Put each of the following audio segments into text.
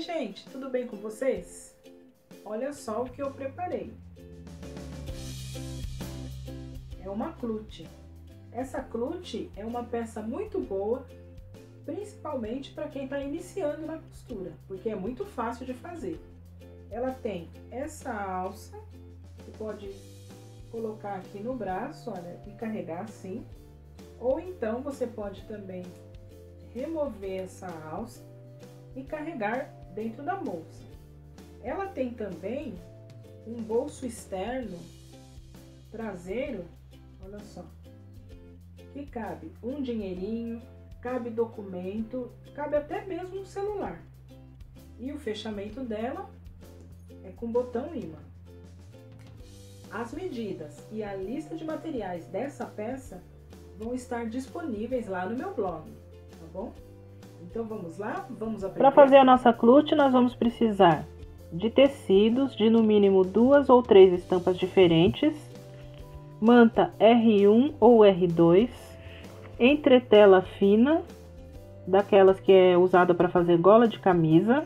gente, tudo bem com vocês? Olha só o que eu preparei. É uma clute. Essa clute é uma peça muito boa, principalmente para quem está iniciando na costura, porque é muito fácil de fazer. Ela tem essa alça, que pode colocar aqui no braço, olha, e carregar assim. Ou então você pode também remover essa alça e carregar dentro da bolsa. Ela tem também um bolso externo traseiro, olha só, que cabe um dinheirinho, cabe documento, cabe até mesmo um celular. E o fechamento dela é com botão ímã. As medidas e a lista de materiais dessa peça vão estar disponíveis lá no meu blog, tá bom? Então vamos lá, vamos aprender. Para fazer a nossa clute, nós vamos precisar de tecidos de no mínimo 2 ou 3 estampas diferentes, manta R1 ou R2, entretela fina, daquelas que é usada para fazer gola de camisa,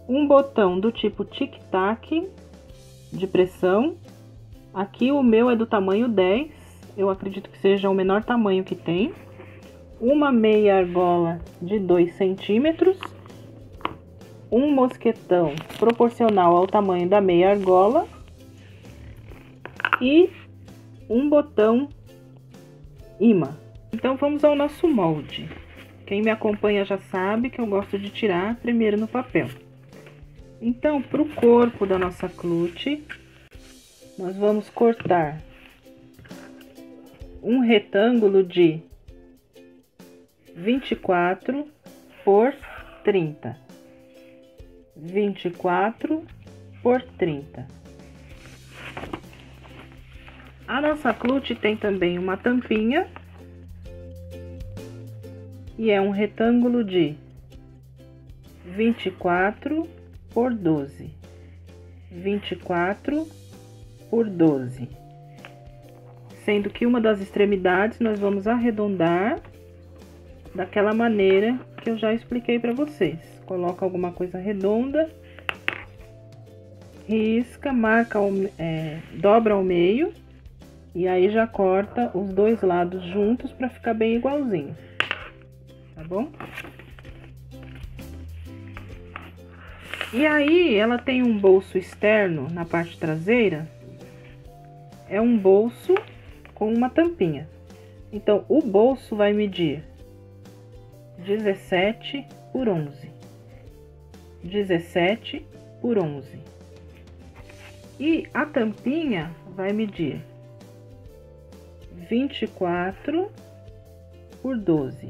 um botão do tipo tic-tac de pressão. Aqui o meu é do tamanho 10, eu acredito que seja o menor tamanho que tem. Uma meia argola de 2 centímetros, um mosquetão proporcional ao tamanho da meia argola e um botão ímã. Então vamos ao nosso molde. Quem me acompanha já sabe que eu gosto de tirar primeiro no papel. Então, para o corpo da nossa clute, nós vamos cortar um retângulo de 24 por 30. 24 por 30. A nossa clute tem também uma tampinha e é um retângulo de 24 por 12. 24 por 12. Sendo que uma das extremidades nós vamos arredondar daquela maneira que eu já expliquei para vocês. Coloca alguma coisa redonda, risca, marca, dobra ao meio e aí já corta os dois lados juntos para ficar bem igualzinho, tá bom? E aí ela tem um bolso externo na parte traseira, é um bolso com uma tampinha. Então o bolso vai medir 17 por 11. 17 por 11. E a tampinha vai medir 24 por 12.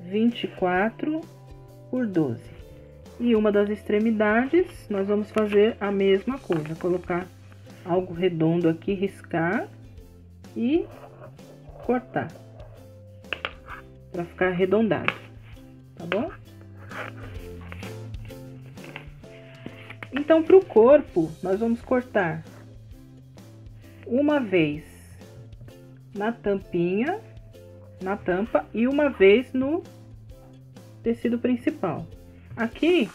24 por 12. E uma das extremidades nós vamos fazer a mesma coisa, colocar algo redondo aqui, riscar e cortar para ficar arredondado, tá bom? Então, para o corpo, nós vamos cortar uma vez na tampinha, na tampa, e uma vez no tecido principal. Aqui,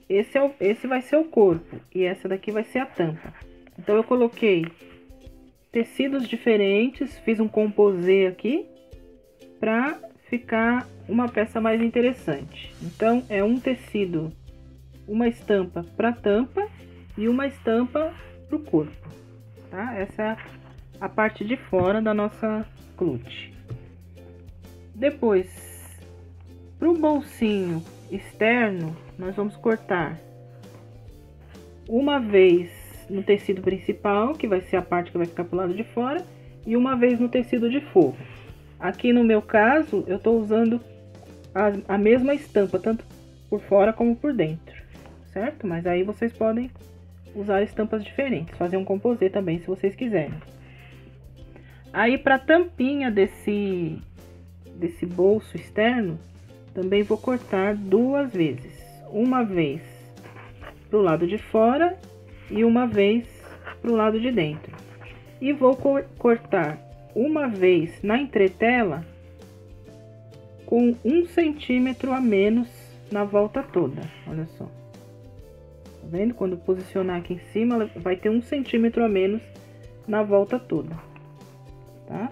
esse vai ser o corpo e essa daqui vai ser a tampa. Então, eu coloquei tecidos diferentes, fiz um composê aqui para ficar uma peça mais interessante. Então, é um tecido, uma estampa para tampa e uma estampa para o corpo, tá? Essa é a parte de fora da nossa clute. Depois, para o bolsinho externo, nós vamos cortar uma vez no tecido principal, que vai ser a parte que vai ficar pro lado de fora, e uma vez no tecido de forro. Aqui no meu caso, eu tô usando a mesma estampa, tanto por fora como por dentro, certo? Mas aí vocês podem usar estampas diferentes, fazer um composê também, se vocês quiserem. Aí, para a tampinha desse bolso externo, também vou cortar duas vezes. Uma vez pro lado de fora e uma vez pro lado de dentro. E vou cortar uma vez na entretela com 1 centímetro a menos na volta toda, olha só. Tá vendo? Quando posicionar aqui em cima, vai ter 1 centímetro a menos na volta toda, tá?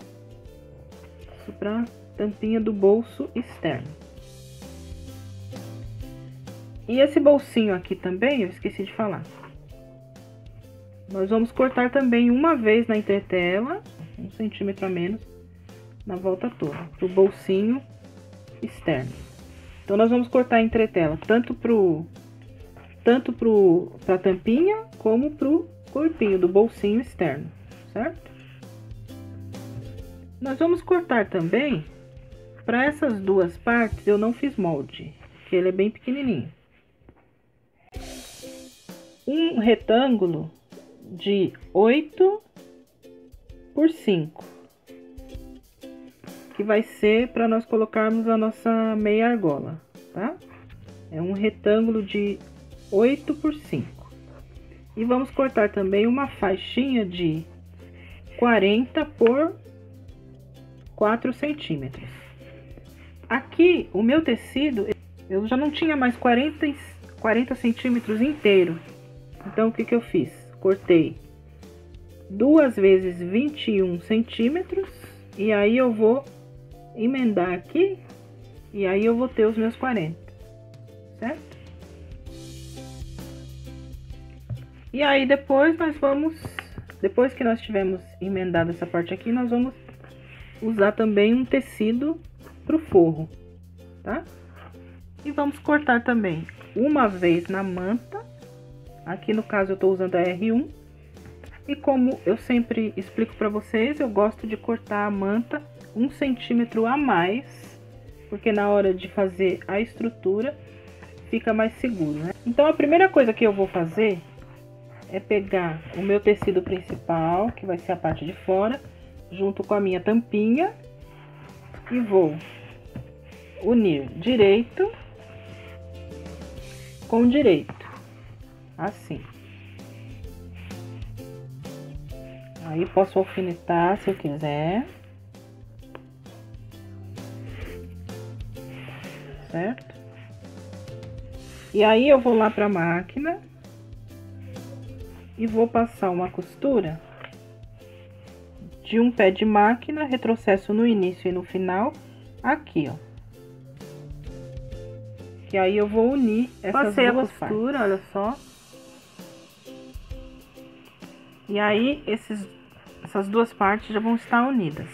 Isso pra tampinha do bolso externo. E esse bolsinho aqui também, eu esqueci de falar. Nós vamos cortar também uma vez na entretela, 1 centímetro a menos na volta toda, pro bolsinho externo. Então, nós vamos cortar a entretela tanto pra tampinha, como pro corpinho do bolsinho externo, certo? Nós vamos cortar também, para essas duas partes, eu não fiz molde, porque ele é bem pequenininho. Um retângulo de 8 por 5, que vai ser para nós colocarmos a nossa meia argola, tá? É um retângulo de 8 por 5. E vamos cortar também uma faixinha de 40 por 4 centímetros. Aqui, o meu tecido, eu já não tinha mais 40 centímetros inteiro. Então, o que eu fiz? Cortei 2 vezes 21 centímetros. E aí, eu vou emendar aqui. E aí, eu vou ter os meus 40. Certo? E aí, depois que nós tivermos emendado essa parte aqui, nós vamos usar também um tecido pro forro, tá? E vamos cortar também uma vez na manta. Aqui no caso eu tô usando a R1. E como eu sempre explico para vocês, eu gosto de cortar a manta 1 centímetro a mais, porque na hora de fazer a estrutura fica mais seguro, né? Então a primeira coisa que eu vou fazer é pegar o meu tecido principal, que vai ser a parte de fora, junto com a minha tampinha, e vou unir direito com direito, assim. Aí posso alfinetar se eu quiser, certo? E aí eu vou lá para a máquina e vou passar uma costura de um pé de máquina, retrocesso no início e no final, aqui, ó. Que aí eu vou unir essas duas partes. Olha só. E aí, essas duas partes já vão estar unidas.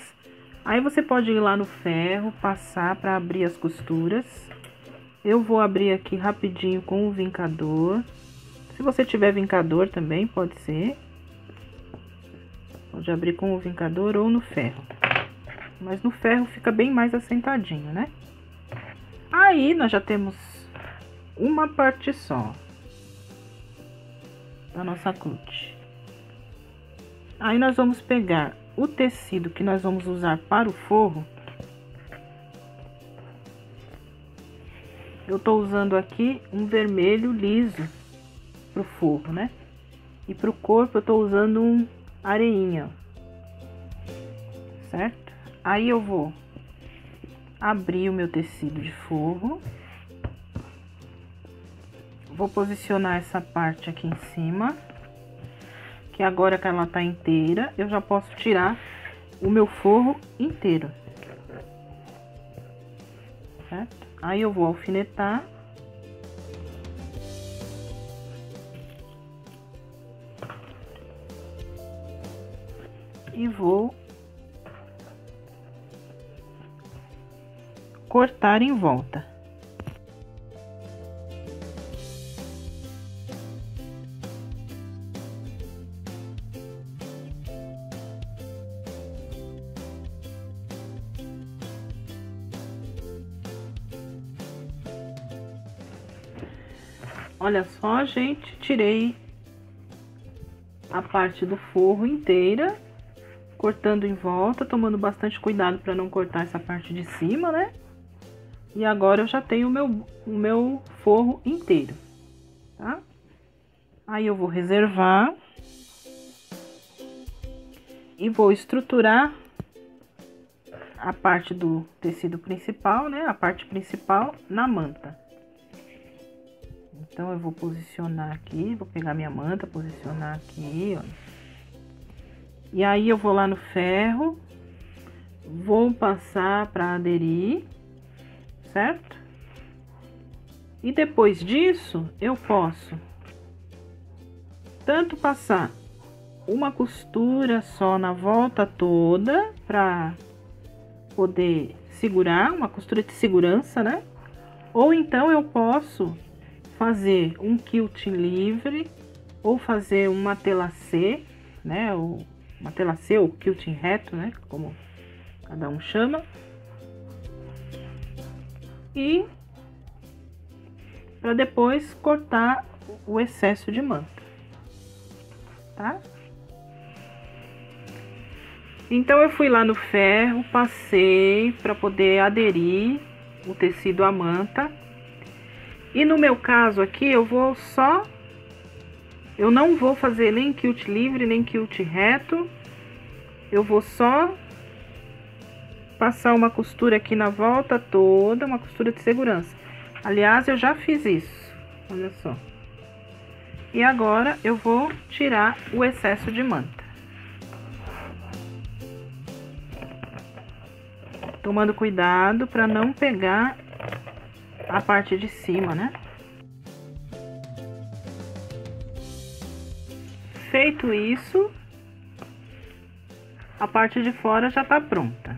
Aí você pode ir lá no ferro, passar para abrir as costuras. Eu vou abrir aqui rapidinho com o vincador. Se você tiver vincador também, pode ser. Pode abrir com o vincador ou no ferro. Mas no ferro fica bem mais assentadinho, né? Aí, nós já temos uma parte só da nossa clutch. Aí, nós vamos pegar o tecido que nós vamos usar para o forro. Eu tô usando aqui um vermelho liso pro forro, né? E pro corpo eu tô usando um areinha, certo? Aí eu vou abrir o meu tecido de forro. Vou posicionar essa parte aqui em cima. Que agora que ela tá inteira, eu já posso tirar o meu forro inteiro. Certo? Aí eu vou alfinetar. E vou cortar em volta. Olha só, gente, tirei a parte do forro inteira, cortando em volta, tomando bastante cuidado para não cortar essa parte de cima, né? E agora eu já tenho o meu forro inteiro, tá? Aí eu vou reservar e vou estruturar a parte do tecido principal, né? A parte principal na manta. Então eu vou posicionar aqui, vou pegar minha manta, posicionar aqui, ó. E aí eu vou lá no ferro, vou passar para aderir, certo? E depois disso, eu posso tanto passar uma costura só na volta toda para poder segurar, uma costura de segurança, né? Ou então eu posso fazer um quilting livre ou fazer uma telacê, né? Ou uma telacê ou quilting reto, né? Como cada um chama. E para depois cortar o excesso de manta, tá? Então eu fui lá no ferro, passei para poder aderir o tecido à manta. E no meu caso aqui eu não vou fazer nem quilt livre nem quilt reto. Eu vou só passar uma costura aqui na volta toda, uma costura de segurança. Aliás, eu já fiz isso, olha só. E agora eu vou tirar o excesso de manta. Tomando cuidado para não pegar a parte de cima, né? Feito isso, a parte de fora já tá pronta.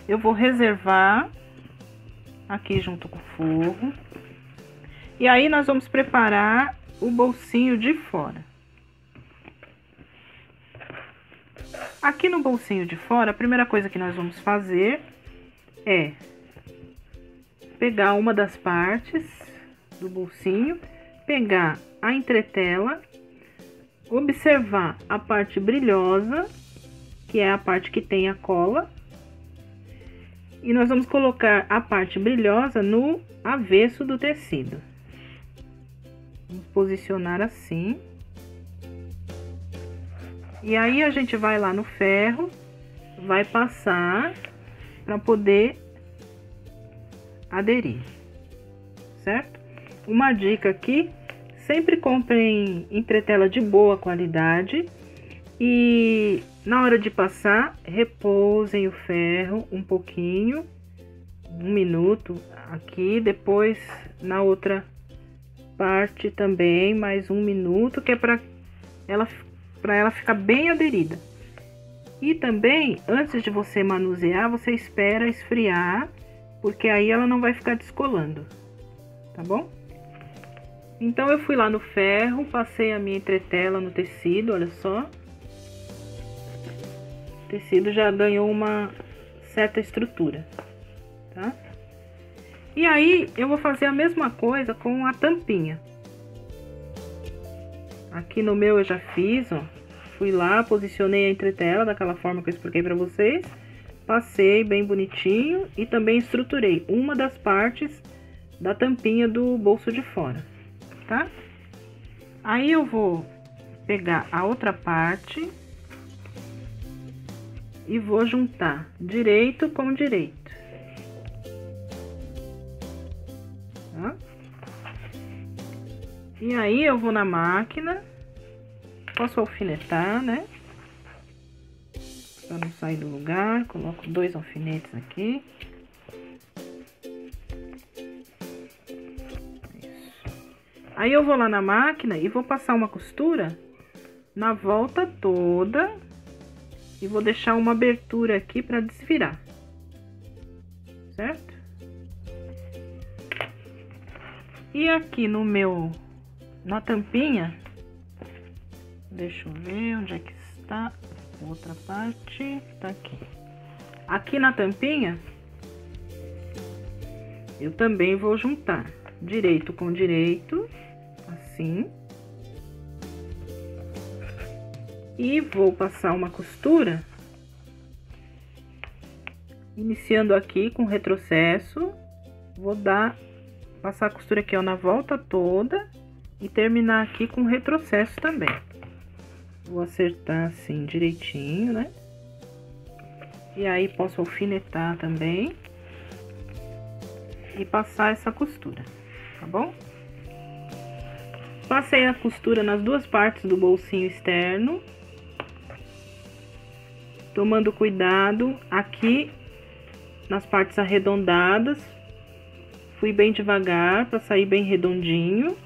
Eu vou reservar aqui junto com o forro. E aí nós vamos preparar o bolsinho de fora. Aqui no bolsinho de fora, a primeira coisa que nós vamos fazer é pegar uma das partes do bolsinho, pegar a entretela, observar a parte brilhosa, que é a parte que tem a cola, e nós vamos colocar a parte brilhosa no avesso do tecido. Vamos posicionar assim. E aí a gente vai lá no ferro, vai passar para poder aderir, certo? Uma dica aqui, sempre comprem entretela de boa qualidade e na hora de passar, repousem o ferro um pouquinho, 1 minuto aqui, depois na outra parte também mais 1 minuto, que é para ela ficar bem aderida. E também, antes de você manusear, você espera esfriar, porque aí ela não vai ficar descolando, tá bom? Então eu fui lá no ferro, passei a minha entretela no tecido, olha só. O tecido já ganhou uma certa estrutura, tá? E aí eu vou fazer a mesma coisa com a tampinha. Aqui no meu eu já fiz, ó. Fui lá, posicionei a entretela daquela forma que eu expliquei pra vocês. Passei bem bonitinho e também estruturei uma das partes da tampinha do bolso de fora, tá? Aí eu vou pegar a outra parte e vou juntar direito com direito, tá? E aí eu vou na máquina, posso alfinetar, né? Para não sair do lugar, coloco 2 alfinetes aqui. Isso. Aí eu vou lá na máquina e vou passar uma costura na volta toda e vou deixar uma abertura aqui para desvirar, certo? E aqui na tampinha, deixa eu ver onde é que está. Outra parte tá aqui. Aqui na tampinha, eu também vou juntar direito com direito, assim. E vou passar uma costura, iniciando aqui com retrocesso. Vou passar a costura aqui, ó, na volta toda e terminar aqui com retrocesso também. Vou acertar assim direitinho, né? E aí posso alfinetar também e passar essa costura, tá bom? Passei a costura nas duas partes do bolsinho externo, tomando cuidado aqui nas partes arredondadas. Fui bem devagar para sair bem redondinho.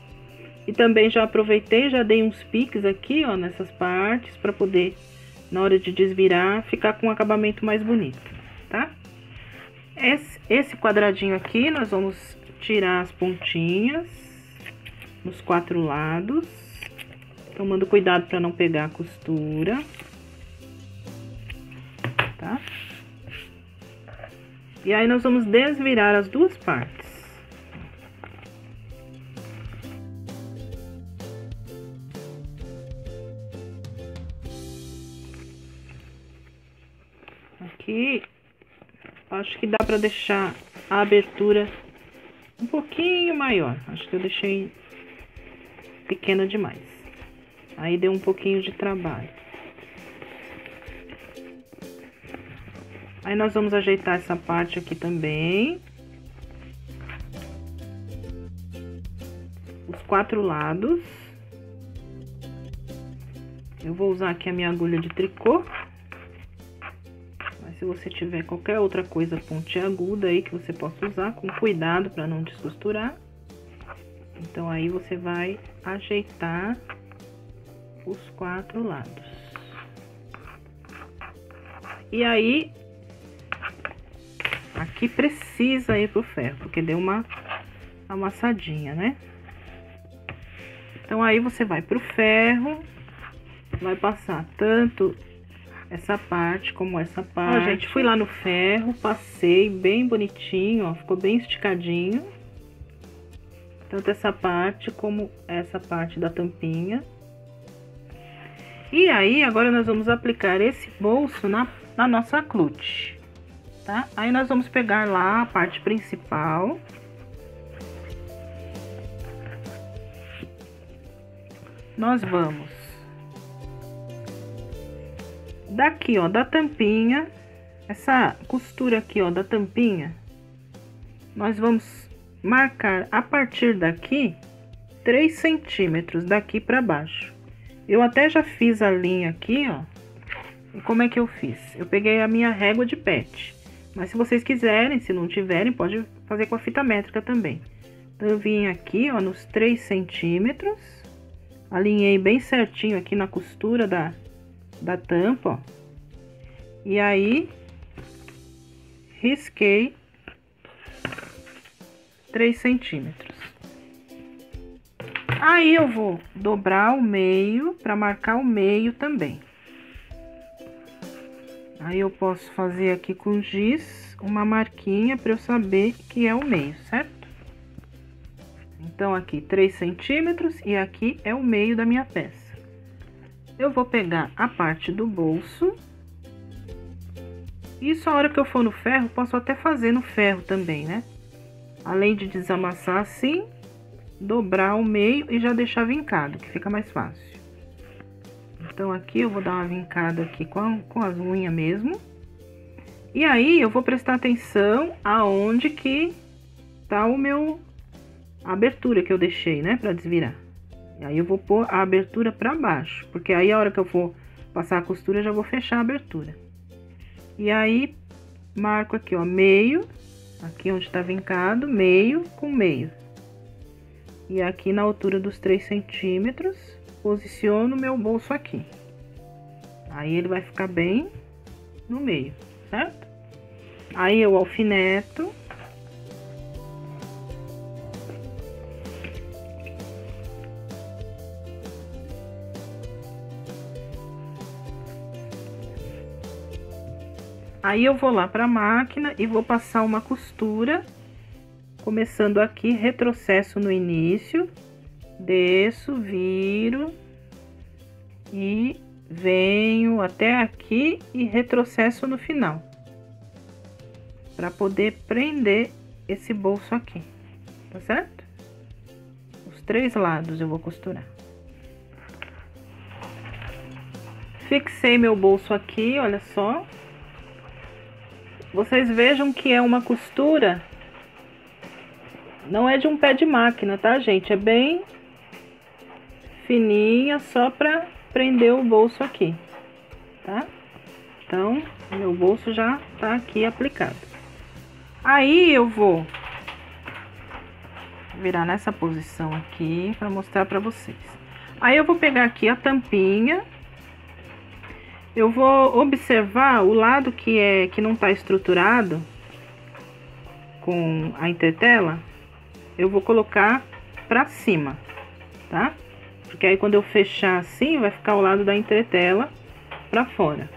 E também já aproveitei, já dei uns piques aqui, ó, nessas partes, para poder, na hora de desvirar, ficar com um acabamento mais bonito, tá? Esse quadradinho aqui, nós vamos tirar as pontinhas nos 4 lados, tomando cuidado para não pegar a costura, tá? E aí nós vamos desvirar as duas partes. Aqui, acho que dá para deixar a abertura um pouquinho maior. Acho que eu deixei pequena demais. Aí deu um pouquinho de trabalho. Aí nós vamos ajeitar essa parte aqui também. Os 4 lados. Eu vou usar aqui a minha agulha de tricô. Se você tiver qualquer outra coisa pontiaguda aí que você possa usar, com cuidado para não descosturar. Então aí você vai ajeitar os 4 lados. E aí, aqui precisa ir pro ferro, porque deu uma amassadinha, né? Então aí você vai pro ferro, vai passar tanto essa parte como essa parte. Ó, gente, fui lá no ferro, passei bem bonitinho, ó, ficou bem esticadinho. Tanto essa parte como essa parte da tampinha. E aí, agora nós vamos aplicar esse bolso na nossa clutch, tá? Aí nós vamos pegar lá a parte principal. Nós vamos daqui, ó, da tampinha, essa costura aqui, ó, da tampinha, nós vamos marcar a partir daqui 3 centímetros daqui para baixo. Eu até já fiz a linha aqui, ó. E como é que eu fiz? Eu peguei a minha régua de pet, mas se vocês quiserem, se não tiverem, pode fazer com a fita métrica também. Então eu vim aqui, ó, nos 3 centímetros, alinhei bem certinho aqui na costura da tampa, ó. E aí risquei 3 centímetros. Aí eu vou dobrar o meio para marcar o meio também. Aí eu posso fazer aqui com giz uma marquinha para eu saber que é o meio, certo? Então aqui 3 centímetros e aqui é o meio da minha peça. Eu vou pegar a parte do bolso. Isso a hora que eu for no ferro, posso até fazer no ferro também, né? Além de desamassar assim, dobrar o meio e já deixar vincado, que fica mais fácil. Então aqui eu vou dar uma vincada aqui com as unhas mesmo. E aí eu vou prestar atenção aonde que tá a abertura que eu deixei, né? Pra desvirar. E aí eu vou pôr a abertura para baixo, porque aí a hora que eu for passar a costura, eu já vou fechar a abertura. E aí, marco aqui, ó, meio, aqui onde tá vincado, meio com meio. E aqui na altura dos 3 centímetros, posiciono meu bolso aqui. Aí ele vai ficar bem no meio, certo? Aí eu alfineto. Aí eu vou lá para a máquina e vou passar uma costura, começando aqui, retrocesso no início, desço, viro e venho até aqui e retrocesso no final, para poder prender esse bolso aqui, tá certo? Os 3 lados eu vou costurar. Fixei meu bolso aqui, olha só. Vocês vejam que é uma costura, não é de um pé de máquina, tá, gente? É bem fininha só para prender o bolso aqui, tá? Então, meu bolso já tá aqui aplicado. Aí eu vou virar nessa posição aqui para mostrar para vocês. Aí eu vou pegar aqui a tampinha. Eu vou observar o lado que não tá estruturado com a entretela. Eu vou colocar para cima, tá? Porque aí quando eu fechar assim, vai ficar o lado da entretela para fora.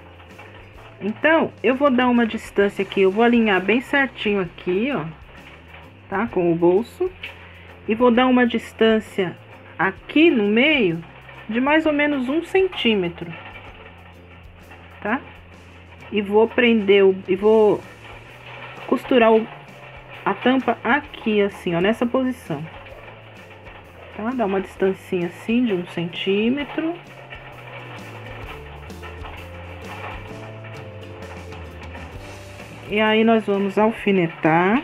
Então, eu vou dar uma distância aqui, eu vou alinhar bem certinho aqui, ó, tá? Com o bolso. E vou dar uma distância aqui no meio de mais ou menos 1 centímetro, tá? E vou prender, e vou costurar a tampa aqui, assim, ó, nessa posição. Tá? Dá uma distancinha assim de 1 centímetro. E aí nós vamos alfinetar.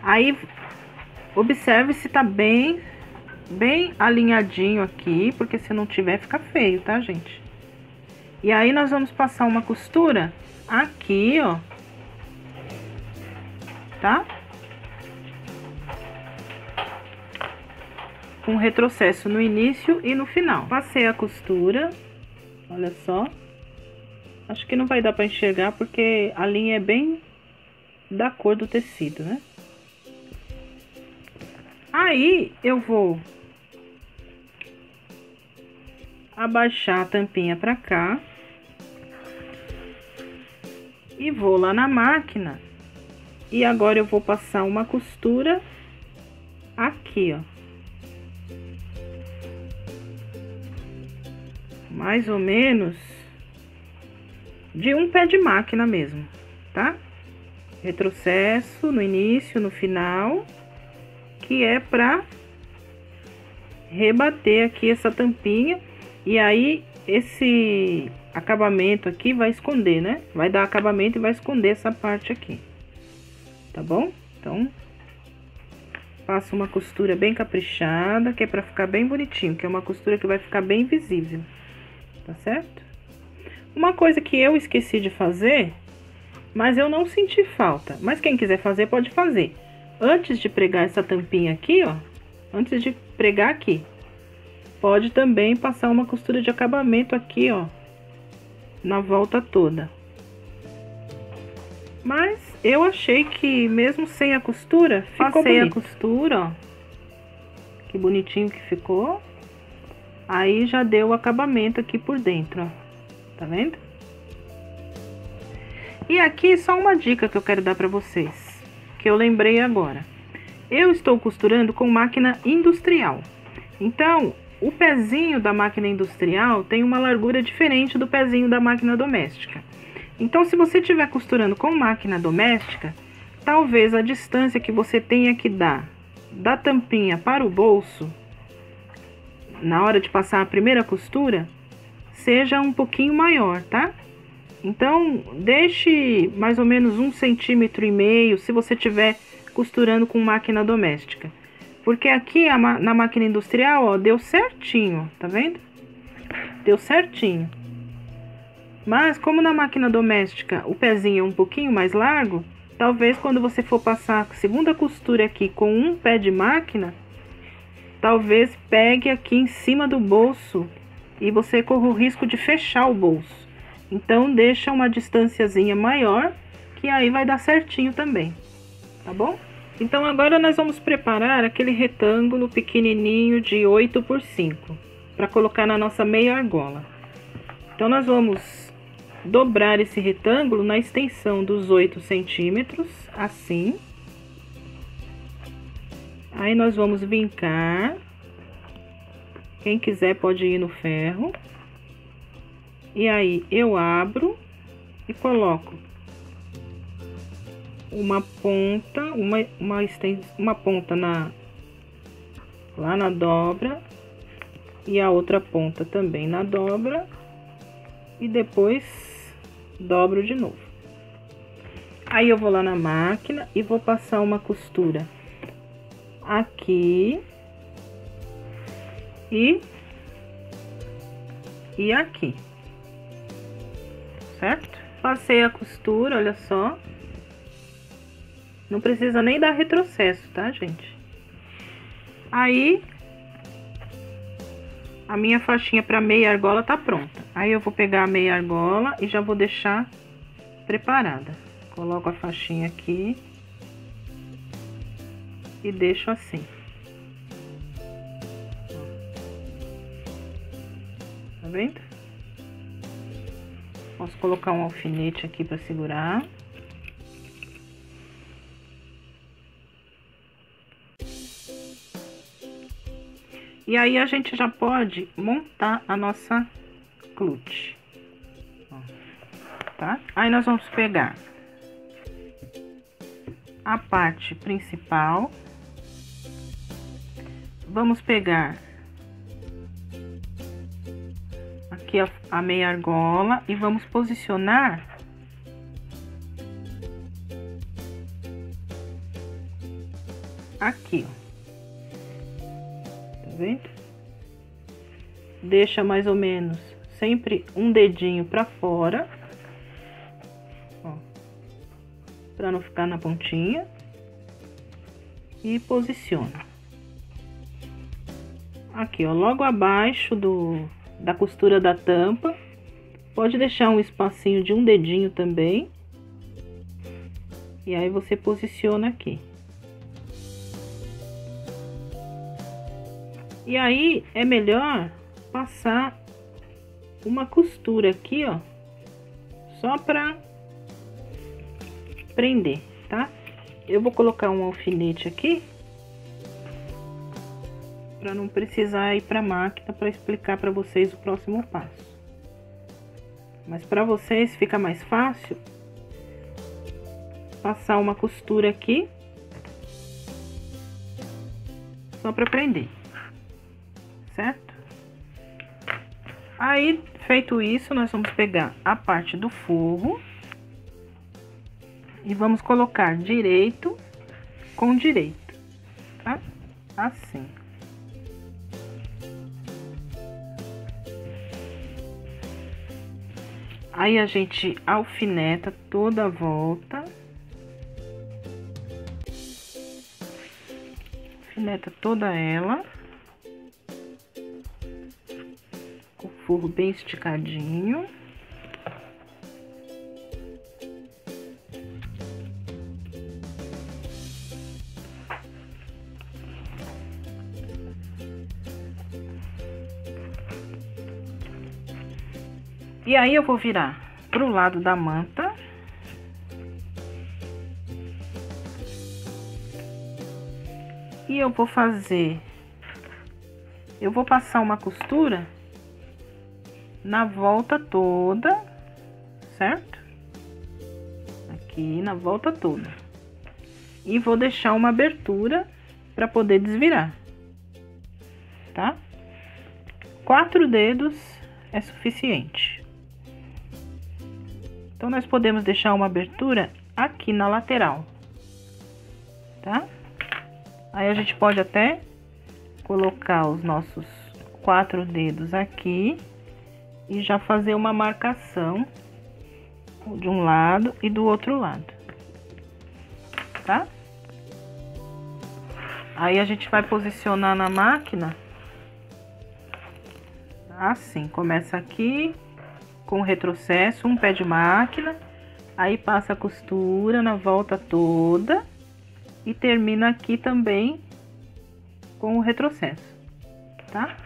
Aí observe se tá bem alinhadinho aqui, porque se não tiver fica feio, tá, gente? E aí nós vamos passar uma costura aqui, ó, tá? Com retrocesso no início e no final. Passei a costura, olha só. Acho que não vai dar para enxergar porque a linha é bem da cor do tecido, né? Aí eu vou abaixar a tampinha para cá e vou lá na máquina. E agora eu vou passar uma costura aqui, ó, mais ou menos de um pé de máquina mesmo, tá? Retrocesso no início, no final, que é para rebater aqui essa tampinha. E aí esse acabamento aqui vai esconder, né? Vai dar acabamento e vai esconder essa parte aqui, tá bom? Então, faço uma costura bem caprichada, que é para ficar bem bonitinho, que é uma costura que vai ficar bem visível, tá certo? Uma coisa que eu esqueci de fazer, mas eu não senti falta, mas quem quiser fazer pode fazer. Antes de pregar essa tampinha aqui, ó, antes de pregar aqui, pode também passar uma costura de acabamento aqui, ó, na volta toda. Mas eu achei que mesmo sem a costura, ficou bonito. A costura, ó, que bonitinho que ficou. Aí já deu o acabamento aqui por dentro, ó, tá vendo? E aqui só uma dica que eu quero dar pra vocês, que eu lembrei agora. Eu estou costurando com máquina industrial. Então, o pezinho da máquina industrial tem uma largura diferente do pezinho da máquina doméstica. Então, se você estiver costurando com máquina doméstica, talvez a distância que você tenha que dar da tampinha para o bolso, na hora de passar a primeira costura, seja um pouquinho maior, tá? Então, deixe mais ou menos 1,5 centímetros, se você estiver costurando com máquina doméstica. Porque aqui na máquina industrial, ó, deu certinho, tá vendo? Deu certinho. Mas como na máquina doméstica o pezinho é um pouquinho mais largo, talvez quando você for passar a segunda costura aqui com um pé de máquina, talvez pegue aqui em cima do bolso e você corra o risco de fechar o bolso. Então deixa uma distanciazinha maior, que aí vai dar certinho também, tá bom? Então agora nós vamos preparar aquele retângulo pequenininho de 8 por 5 para colocar na nossa meia argola. Então nós vamos dobrar esse retângulo na extensão dos 8 centímetros, assim. Aí nós vamos vincar. Quem quiser pode ir no ferro. E aí eu abro e coloco uma ponta, uma ponta lá na dobra e a outra ponta também na dobra e depois dobro de novo. Aí eu vou lá na máquina e vou passar uma costura aqui e aqui, certo? Passei a costura, olha só. Não precisa nem dar retrocesso, tá, gente? Aí, a minha faixinha para meia argola tá pronta. Aí eu vou pegar a meia argola e já vou deixar preparada. Coloco a faixinha aqui e deixo assim. Tá vendo? Posso colocar um alfinete aqui para segurar. E aí a gente já pode montar a nossa clutch, tá? Aí nós vamos pegar a parte principal, vamos pegar aqui a meia argola e vamos posicionar aqui, ó. Tá vendo? Deixa mais ou menos sempre um dedinho para fora, ó, para não ficar na pontinha, e posiciona aqui, ó, logo abaixo da costura da tampa. Pode deixar um espacinho de um dedinho também, e aí você posiciona aqui. E aí é melhor passar uma costura aqui, ó, só pra prender, tá? Eu vou colocar um alfinete aqui para não precisar ir para a máquina para explicar para vocês o próximo passo. Mas para vocês fica mais fácil passar uma costura aqui só para prender. Certo? Aí, feito isso, nós vamos pegar a parte do forro e vamos colocar direito com direito, tá? Assim. Aí a gente alfineta toda a volta. Alfineta toda ela. Forro bem esticadinho. E aí eu vou virar pro lado da manta. E eu vou passar uma costura na volta toda, certo? Aqui na volta toda. E vou deixar uma abertura para poder desvirar, tá? 4 dedos é suficiente. Então, nós podemos deixar uma abertura aqui na lateral, tá? Aí a gente pode até colocar os nossos 4 dedos aqui e já fazer uma marcação de um lado e do outro lado, tá? Aí a gente vai posicionar na máquina assim, começa aqui com retrocesso, um pé de máquina, aí passa a costura na volta toda e termina aqui também com o retrocesso, tá?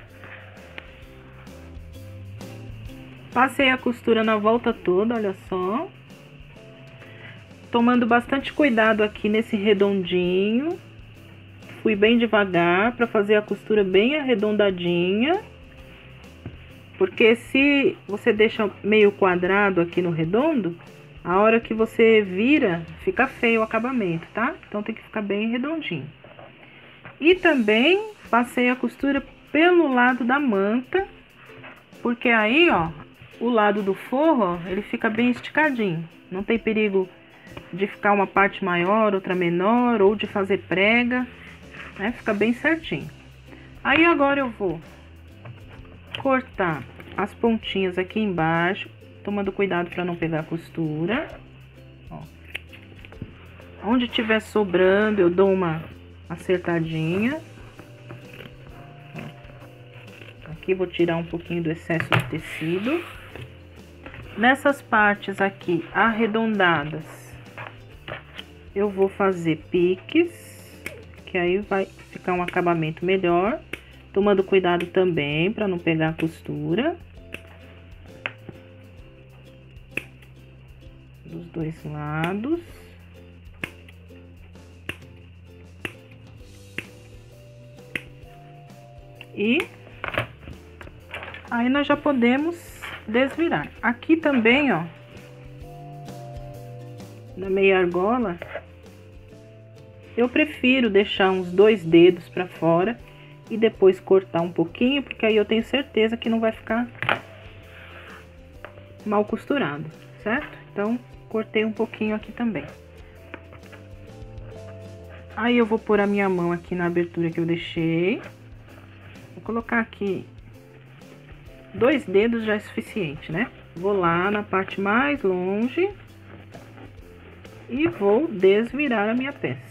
Passei a costura na volta toda, olha só. Tomando bastante cuidado aqui nesse redondinho. Fui bem devagar para fazer a costura bem arredondadinha. Porque se você deixa meio quadrado aqui no redondo, a hora que você vira, fica feio o acabamento, tá? Então tem que ficar bem redondinho. E também passei a costura pelo lado da manta, porque aí, ó, o lado do forro, ó, ele fica bem esticadinho. Não tem perigo de ficar uma parte maior, outra menor, ou de fazer prega, né? Fica bem certinho. Aí agora eu vou cortar as pontinhas aqui embaixo, tomando cuidado para não pegar costura. Ó. Onde tiver sobrando, eu dou uma acertadinha. Aqui vou tirar um pouquinho do excesso de tecido. Nessas partes aqui arredondadas, eu vou fazer piques, que aí vai ficar um acabamento melhor. Tomando cuidado também para não pegar a costura. Dos dois lados. E aí nós já podemos desvirar. Aqui também, ó, na meia argola, eu prefiro deixar uns 2 dedos para fora e depois cortar um pouquinho, porque aí eu tenho certeza que não vai ficar mal costurado, certo? Então, cortei um pouquinho aqui também. Aí eu vou pôr a minha mão aqui na abertura que eu deixei. Vou colocar aqui 2 dedos já é suficiente, né? Vou lá na parte mais longe e vou desvirar a minha peça.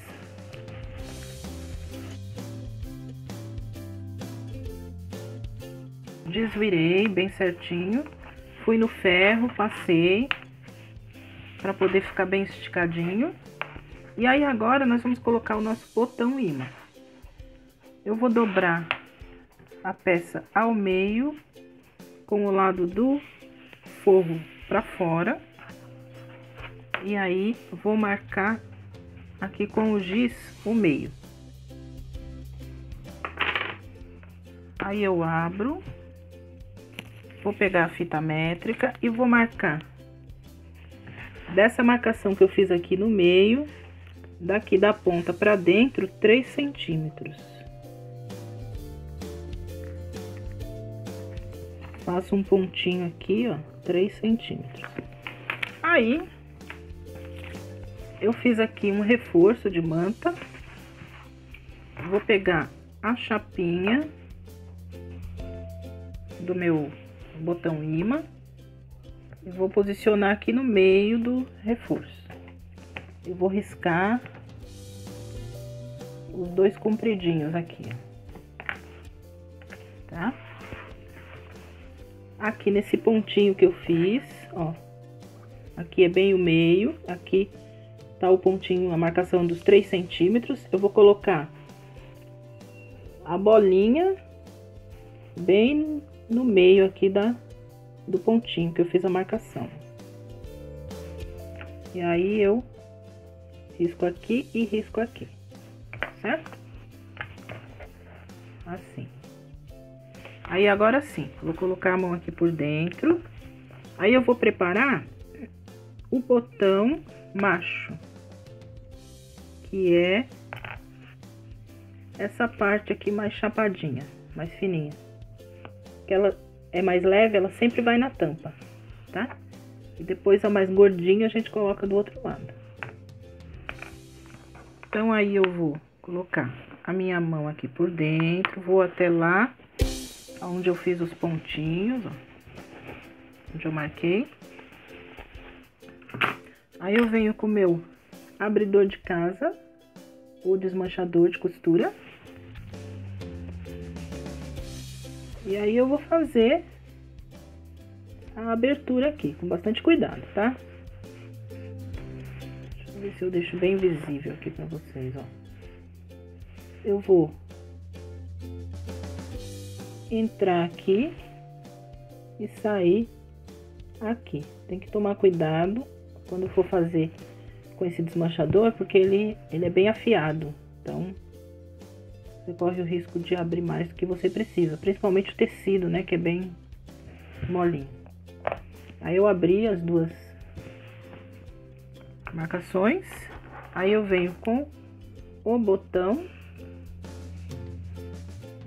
Desvirei bem certinho, fui no ferro, passei para poder ficar bem esticadinho. E aí agora nós vamos colocar o nosso botão imã. Eu vou dobrar a peça ao meio, com o lado do forro para fora. E aí vou marcar aqui com o giz o meio. Aí eu abro, vou pegar a fita métrica e vou marcar dessa marcação que eu fiz aqui no meio, daqui da ponta para dentro, 3 centímetros. Faço um pontinho aqui, ó, 3 centímetros. Aí, eu fiz aqui um reforço de manta. Vou pegar a chapinha do meu botão imã e vou posicionar aqui no meio do reforço. Eu vou riscar os 2 compridinhos aqui, tá? Aqui nesse pontinho que eu fiz, ó, aqui é bem o meio, aqui tá o pontinho, a marcação dos 3 centímetros. Eu vou colocar a bolinha bem no meio aqui do pontinho que eu fiz a marcação. E aí eu risco aqui e risco aqui, certo? Assim. Aí agora sim, vou colocar a mão aqui por dentro. Aí eu vou preparar o botão macho, que é essa parte aqui mais chapadinha, mais fininha. Que ela é mais leve, ela sempre vai na tampa, tá? E depois a mais gordinha a gente coloca do outro lado. Então aí eu vou colocar a minha mão aqui por dentro, vou até lá onde eu fiz os pontinhos, ó, onde eu marquei. Aí eu venho com o meu abridor de casa ou desmanchador de costura. E aí eu vou fazer a abertura aqui, com bastante cuidado, tá? Deixa eu ver se eu deixo bem visível aqui pra vocês, ó. Eu vou entrar aqui e sair aqui. Tem que tomar cuidado quando for fazer com esse desmanchador, porque ele é bem afiado. Então, você corre o risco de abrir mais do que você precisa. Principalmente o tecido, né? Que é bem molinho. Aí eu abri as 2 marcações. Aí eu venho com o botão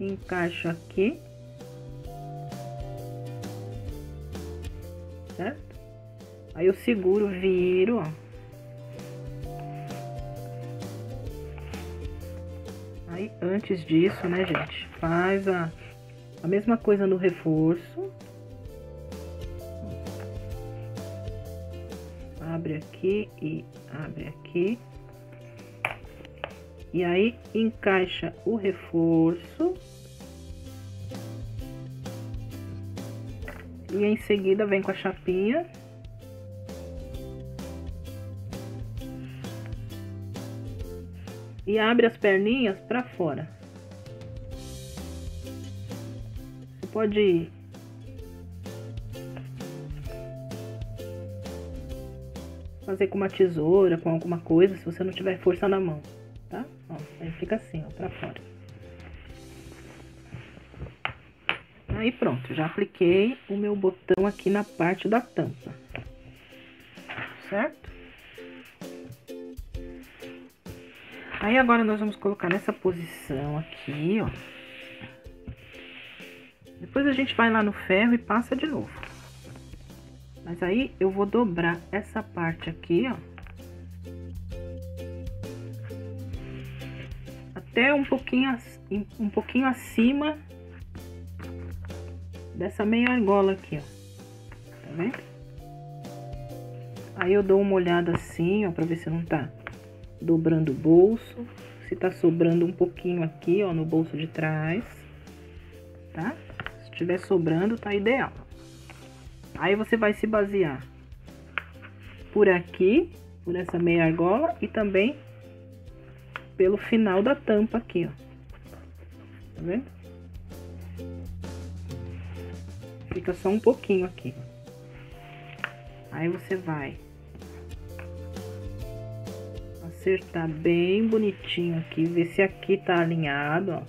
encaixo aqui, certo? Aí eu seguro, viro, ó. Aí antes disso, né, gente, faz a mesma coisa no reforço. Abre aqui e abre aqui. E aí encaixa o reforço. E em seguida vem com a chapinha. E abre as perninhas para fora. Você pode fazer com uma tesoura, com alguma coisa, se você não tiver força na mão, tá? Ó, aí fica assim, ó, para fora. Aí pronto, já apliquei o meu botão aqui na parte da tampa, certo? Aí agora nós vamos colocar nessa posição aqui, ó. Depois a gente vai lá no ferro e passa de novo. Mas aí eu vou dobrar essa parte aqui, ó. Até um pouquinho acima dessa meia argola aqui, ó. Tá vendo? Aí eu dou uma olhada assim, ó, pra ver se não tá dobrando o bolso, se tá sobrando um pouquinho aqui, ó, no bolso de trás, tá? Se tiver sobrando, tá ideal. Aí você vai se basear por aqui, por essa meia argola e também pelo final da tampa aqui, ó. Tá vendo? Fica só um pouquinho aqui. Aí você vai acertar bem bonitinho aqui, ver se aqui tá alinhado, ó,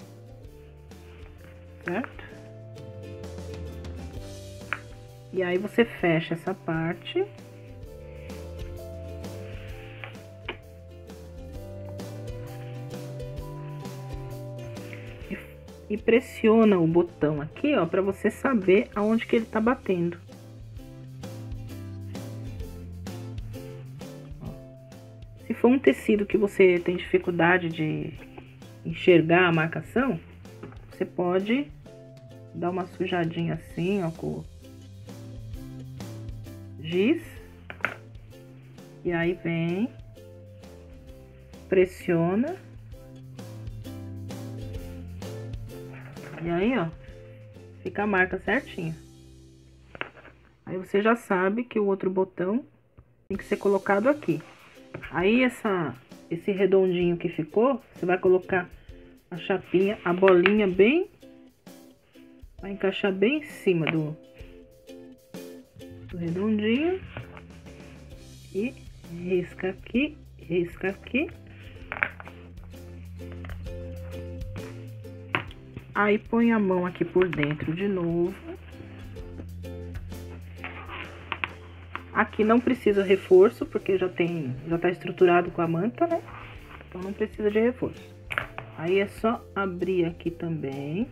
certo? E aí você fecha essa parte. E pressiona o botão aqui, ó, para você saber aonde que ele tá batendo. Se for um tecido que você tem dificuldade de enxergar a marcação, você pode dar uma sujadinha assim, ó, com giz. E aí vem, pressiona. E aí, ó, fica a marca certinha. Aí você já sabe que o outro botão tem que ser colocado aqui. Aí esse redondinho que ficou, você vai colocar a chapinha, a bolinha bem, vai encaixar bem em cima do redondinho e risca aqui, risca aqui. Aí põe a mão aqui por dentro de novo. Aqui não precisa reforço, porque já tá estruturado com a manta, né? Então não precisa de reforço. Aí é só abrir aqui também,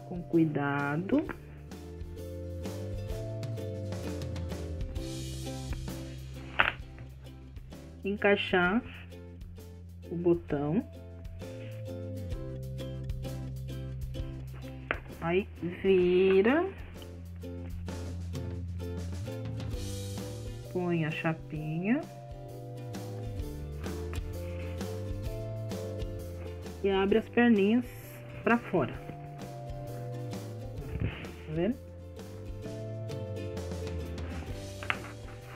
com cuidado. Encaixar o botão. Aí vira. Põe a chapinha. E abre as perninhas pra fora. Tá vendo?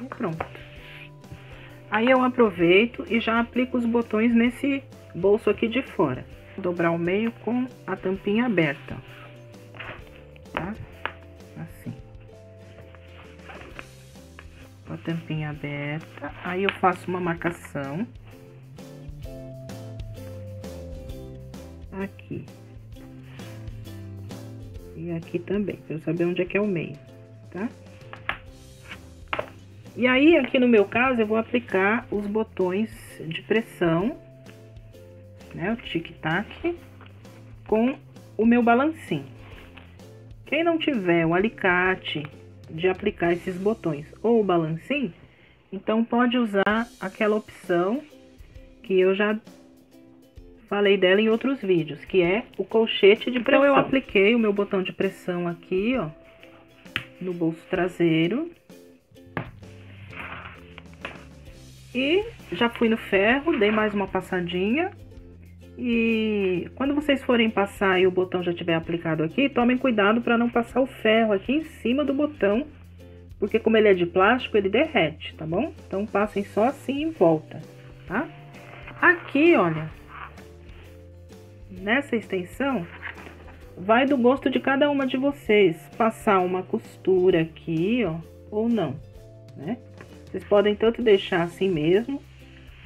E pronto. Aí eu aproveito e já aplico os botões nesse bolso aqui de fora. Vou dobrar o meio com a tampinha aberta. Tá? Assim. Com a tampinha aberta. Aí eu faço uma marcação. Aqui. E aqui também, para eu saber onde é que é o meio, tá? E aí, aqui no meu caso, eu vou aplicar os botões de pressão, né? O tic-tac. com o meu balancinho. Quem não tiver o alicate de aplicar esses botões ou o balancinho, então pode usar aquela opção que eu já falei dela em outros vídeos, que é o colchete de pressão. Então eu apliquei o meu botão de pressão aqui, ó, no bolso traseiro. E já fui no ferro, dei mais uma passadinha. E quando vocês forem passar e o botão já estiver aplicado aqui, tomem cuidado para não passar o ferro aqui em cima do botão, porque como ele é de plástico, ele derrete, tá bom? Então passem só assim em volta, tá? Aqui, olha, nessa extensão, vai do gosto de cada uma de vocês passar uma costura aqui, ó, ou não, né? Vocês podem tanto deixar assim mesmo,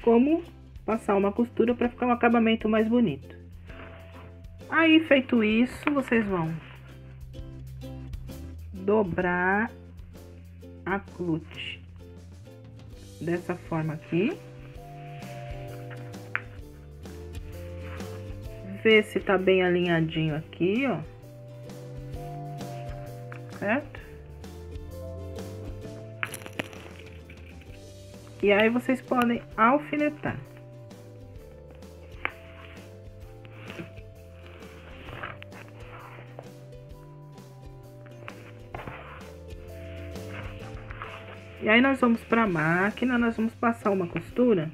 como passar uma costura para ficar um acabamento mais bonito. Aí, feito isso, vocês vão dobrar a clutch dessa forma aqui. Ver se tá bem alinhadinho aqui, ó. Certo? E aí vocês podem alfinetar. E aí nós vamos para a máquina, nós vamos passar uma costura.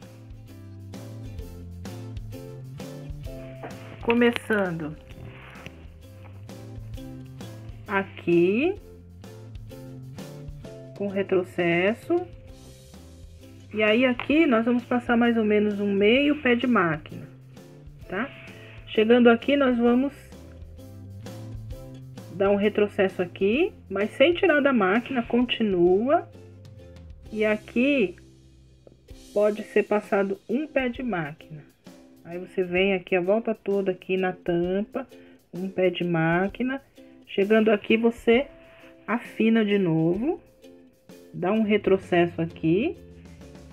Começando aqui com retrocesso. E aí aqui nós vamos passar mais ou menos um meio pé de máquina, tá? Chegando aqui nós vamos dar um retrocesso aqui, mas sem tirar da máquina, continua. E aqui pode ser passado um pé de máquina. Aí você vem aqui a volta toda aqui na tampa, um pé de máquina. Chegando aqui você afina de novo, dá um retrocesso aqui,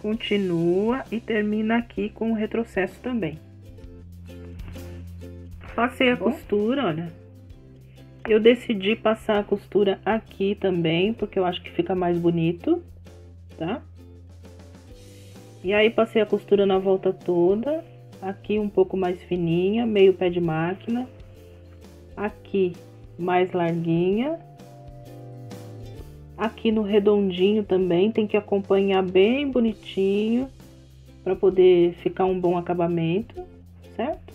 continua e termina aqui com o retrocesso também. Passei a costura, olha. Eu decidi passar a costura aqui também, porque eu acho que fica mais bonito, tá? E aí passei a costura na volta toda, aqui um pouco mais fininha, meio pé de máquina, aqui mais larguinha, aqui no redondinho também, tem que acompanhar bem bonitinho, para poder ficar um bom acabamento, certo?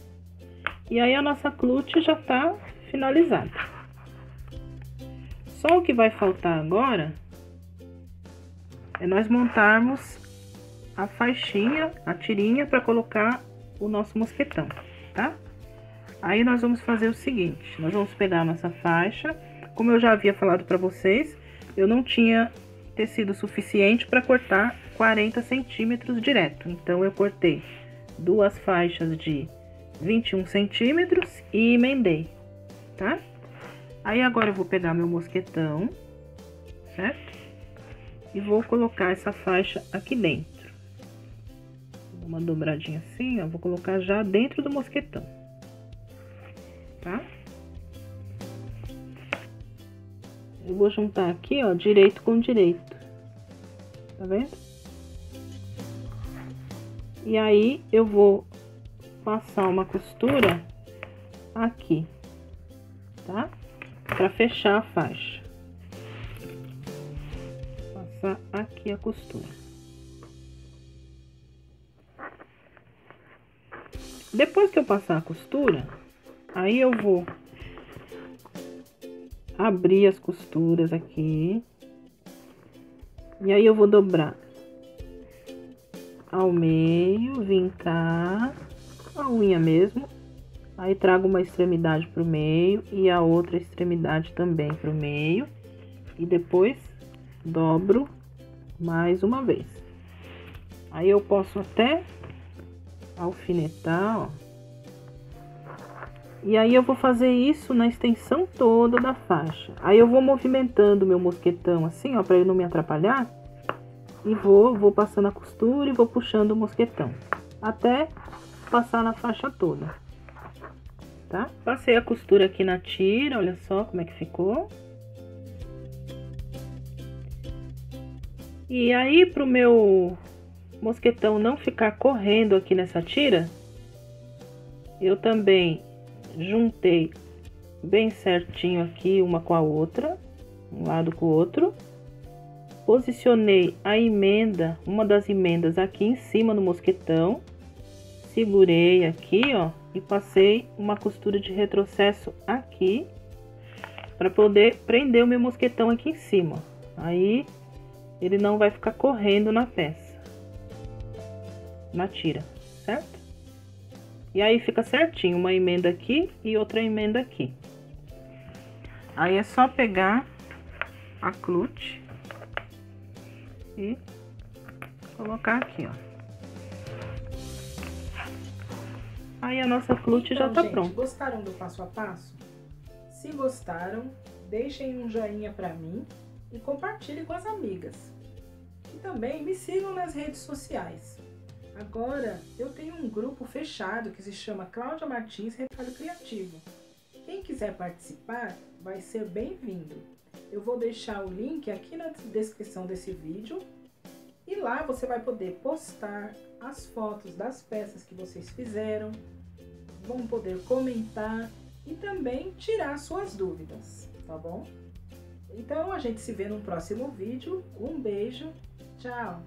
E aí a nossa clutch já tá finalizada. Só o que vai faltar agora é nós montarmos a faixinha, a tirinha para colocar o nosso mosquetão, tá? Aí nós vamos fazer o seguinte, nós vamos pegar a nossa faixa, como eu já havia falado para vocês, eu não tinha tecido suficiente para cortar 40 centímetros direto, então eu cortei duas faixas de 21 centímetros e emendei, tá? Aí agora eu vou pegar meu mosquetão, certo? E vou colocar essa faixa aqui dentro. Uma dobradinha assim, ó, vou colocar já dentro do mosquetão, tá? Eu vou juntar aqui, ó, direito com direito, tá vendo? E aí eu vou passar uma costura aqui, tá? Pra fechar a faixa. Passar aqui a costura. Depois que eu passar a costura, aí eu vou abrir as costuras aqui. E aí eu vou dobrar ao meio, vincar a unha mesmo. Aí trago uma extremidade pro meio e a outra extremidade também pro meio. E depois dobro mais uma vez. Aí eu posso até alfinetar, ó. E aí eu vou fazer isso na extensão toda da faixa. Aí eu vou movimentando meu mosquetão assim, ó, para ele não me atrapalhar. E vou passando a costura e vou puxando o mosquetão até passar na faixa toda. tá? Passei a costura aqui na tira, olha só como é que ficou. E aí, pro meu mosquetão não ficar correndo aqui nessa tira, eu também juntei bem certinho aqui uma com a outra, um lado com o outro. Posicionei a emenda, uma das emendas aqui em cima do mosquetão. Segurei aqui, ó, e passei uma costura de retrocesso aqui para poder prender o meu mosquetão aqui em cima. Aí ele não vai ficar correndo na peça, na tira, certo? E aí fica certinho, uma emenda aqui e outra emenda aqui. Aí é só pegar a clutch e colocar aqui, ó. Aí a nossa clutch já tá pronta. Gostaram do passo a passo? Se gostaram, deixem um joinha pra mim e compartilhem com as amigas. E também me sigam nas redes sociais. Agora eu tenho um grupo fechado que se chama Cláudia Martins Retalho Criativo. Quem quiser participar vai ser bem-vindo. Eu vou deixar o link aqui na descrição desse vídeo e lá você vai poder postar as fotos das peças que vocês fizeram, vão poder comentar e também tirar suas dúvidas, tá bom? Então a gente se vê no próximo vídeo. Um beijo, tchau!